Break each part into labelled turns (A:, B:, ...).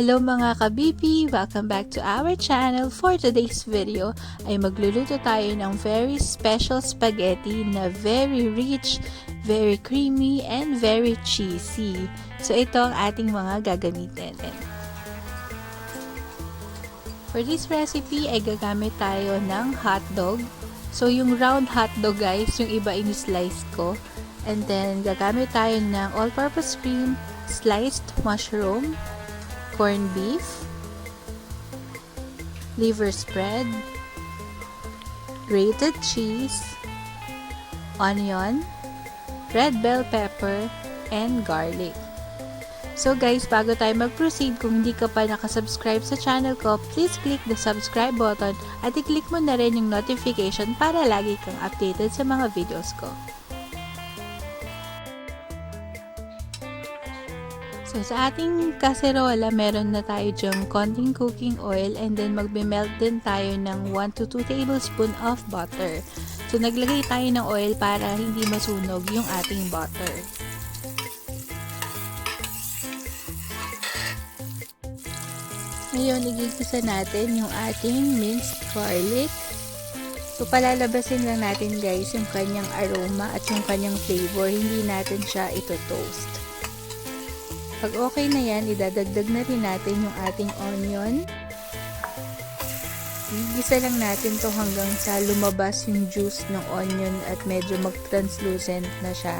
A: Hello mga ka-BP! Welcome back to our channel. For today's video ay magluluto tayo ng very special spaghetti na very rich, very creamy, and very cheesy. So ito ang ating mga gagamitin. For this recipe ay gagamit tayo ng hotdog. So yung round hotdog guys, yung iba in-slice ko. And then gagamit tayo ng all-purpose cream, sliced mushroom, corned beef, liver spread, grated cheese, onion, red bell pepper, and garlic. So guys, bago tayo mag-proceed, kung hindi ka pa nakasubscribe sa channel ko, please click the subscribe button at i-click mo na rin yung notification para lagi kang updated sa mga videos ko. So, sa ating kaserola, meron na tayo dyang konting cooking oil and then magbe-melt din tayo ng 1 to 2 tablespoon of butter. So, naglagay tayo ng oil para hindi masunog yung ating butter. Ngayon, igigisa natin yung ating minced garlic. So, palalabasin lang natin guys yung kanyang aroma at yung kanyang flavor. Hindi natin siya ito-toast. Pag okay na yan, idadagdag na rin natin yung ating onion. Igisa lang natin to hanggang sa lumabas yung juice ng onion at medyo mag-translucent na siya.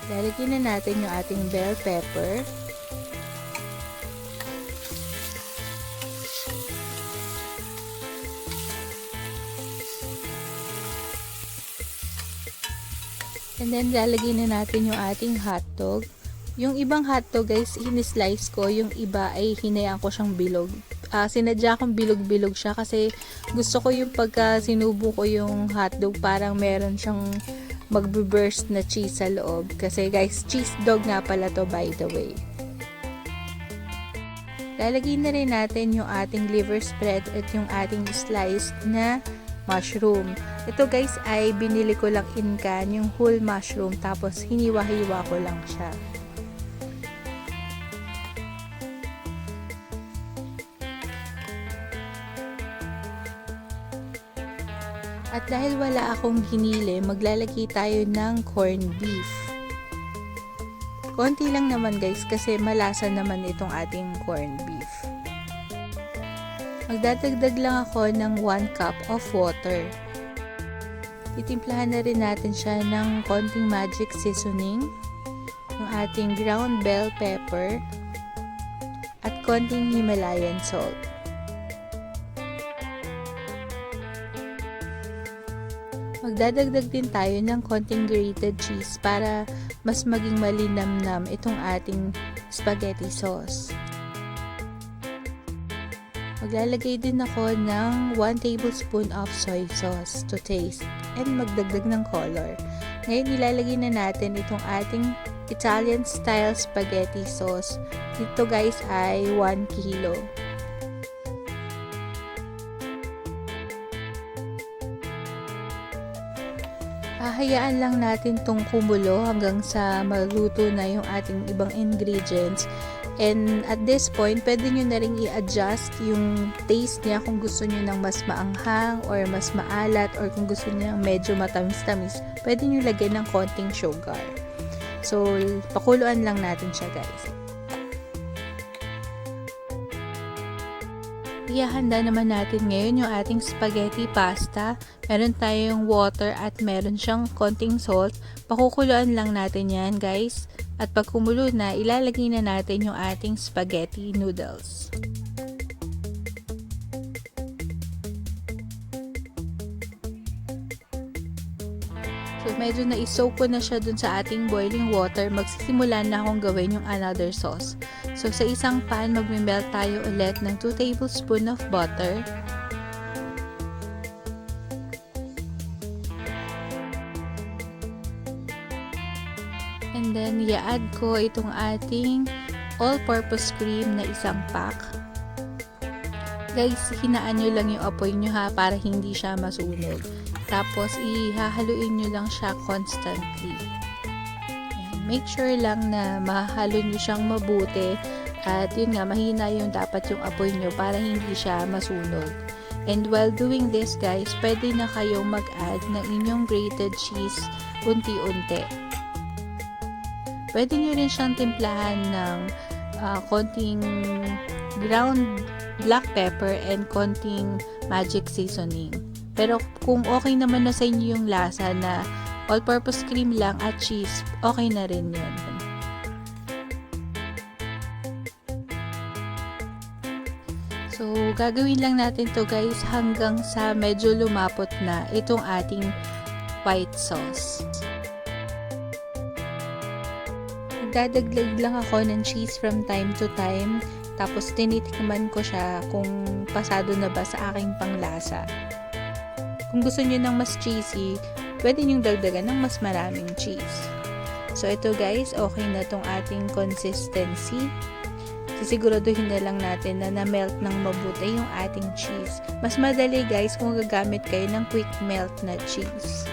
A: Lalagyan na natin yung ating bell pepper. And then, lalagyan na natin yung ating hotdog. Yung ibang hotdog, guys, in-slice ko. Yung iba ay hinayaan ko siyang bilog. Sinadya kong bilog-bilog siya kasi gusto ko yung pagka sinubo ko yung hotdog, parang meron siyang magbe-burst na cheese sa loob. Kasi, guys, cheese dog nga pala to, by the way. Lalagyan na rin natin yung ating liver spread at yung ating sliced na mushroom. Ito guys ay binili ko lang in can, yung whole mushroom, tapos hiniwa-hiwa ko lang siya. At dahil wala akong ginili, maglalagay tayo ng corned beef. Konti lang naman guys kasi malasa naman itong ating corned beef. Magdadagdag lang ako ng 1 cup of water. Titimplahan na rin natin siya ng konting magic seasoning, yung ating ground bell pepper, at konting Himalayan salt. Magdadagdag din tayo ng konting grated cheese para mas maging malinamnam itong ating spaghetti sauce. Maglalagay din ako ng 1 tablespoon of soy sauce to taste and magdagdag ng color. Ngayon, ilalagay na natin itong ating Italian style spaghetti sauce. Ito guys ay 1 kilo. Hahayaan lang natin itong kumulo hanggang sa maluto na yung ating ibang ingredients. And at this point, pwede nyo na rin i-adjust yung taste niya kung gusto nyo ng mas maanghang or mas maalat or kung gusto nyo ng medyo matamis-tamis, pwede nyo lagyan ng konting sugar. So, pakuluan lang natin siya guys. Ihahanda naman natin ngayon yung ating spaghetti pasta. Meron tayong water at meron siyang konting salt. Pakukuluan lang natin yan guys. At pag kumulo na, ilalagay na natin yung ating spaghetti noodles. So, medyo na-soak ko na siya dun sa ating boiling water. Magsisimula na akong gawin yung another sauce. So, sa isang pan, magme-melt tayo ulit ng 2 tablespoon of butter. And then, i-add ko itong ating all-purpose cream na isang pack. Guys, hinaan nyo lang yung apoy nyo ha, para hindi siya masunog. Tapos, ihahaluin nyo lang siya constantly. Ayan. Make sure lang na mahalo nyo siyang mabuti. At yun nga, mahina yung dapat yung apoy nyo para hindi siya masunog. And while doing this guys, pwede na kayong mag-add ng inyong grated cheese unti-unti. Pwede nyo rin siyang timplahan ng konting ground black pepper and konting magic seasoning. Pero kung okay naman na sa inyo yung lasa na all-purpose cream lang at cheese, okay na rin yun. So, gagawin lang natin to guys hanggang sa medyo lumapot na itong ating white sauce. Nagdadaglag lang ako ng cheese from time to time. Tapos, tinitikman ko siya kung pasado na ba sa aking panglasa. Kung gusto niyo ng mas cheesy, pwede niyong dagdagan ng mas maraming cheese. So, ito guys, okay na tong ating consistency. Sisiguraduhin na lang natin na na-melt ng mabuti yung ating cheese. Mas madali guys kung gagamit kayo ng quick melt na cheese.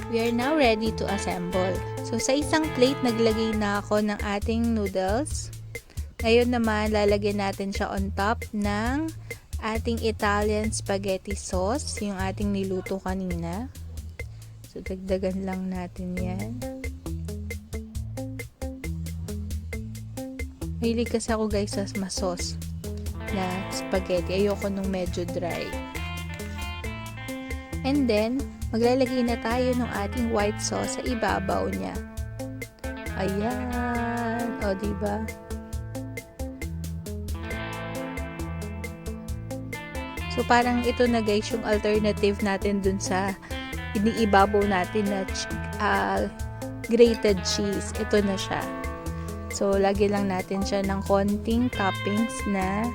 A: We are now ready to assemble. So, sa isang plate, naglagay na ako ng ating noodles. Ngayon naman, lalagyan natin siya on top ng ating Italian spaghetti sauce, yung ating niluto kanina. So, dagdagan lang natin yan. Mahilig kasi ako guys sa sauce na spaghetti. Ayoko nung medyo dry. And then, maglalagay na tayo ng ating white sauce sa ibabaw niya. Ayan. O, diba? So, parang ito na guys yung alternative natin dun sa iniibabaw natin na grated cheese. Ito na siya. So, lagyan lang natin siya ng konting toppings na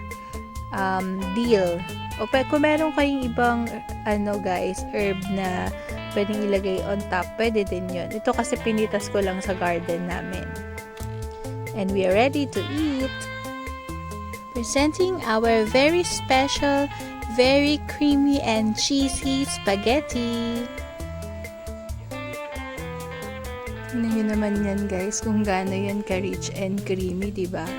A: dill. O kung meron kayong ibang guys, herb na pwedeng ilagay on top, pwede din yun. Ito kasi pinitas ko lang sa garden namin. And we are ready to eat. Presenting our very special, very creamy and cheesy spaghetti. Tignan nyo naman yan guys kung gaano yan ka-rich and creamy, diba?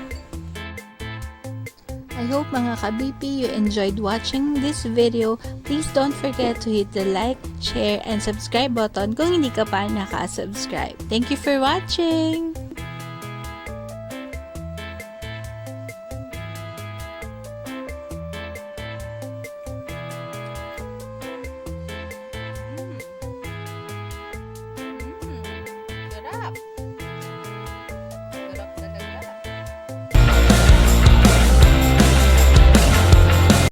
A: I hope mga ka-BP you enjoyed watching this video. Please don't forget to hit the like, share, and subscribe button kung hindi ka pa naka-subscribe. Thank you for watching!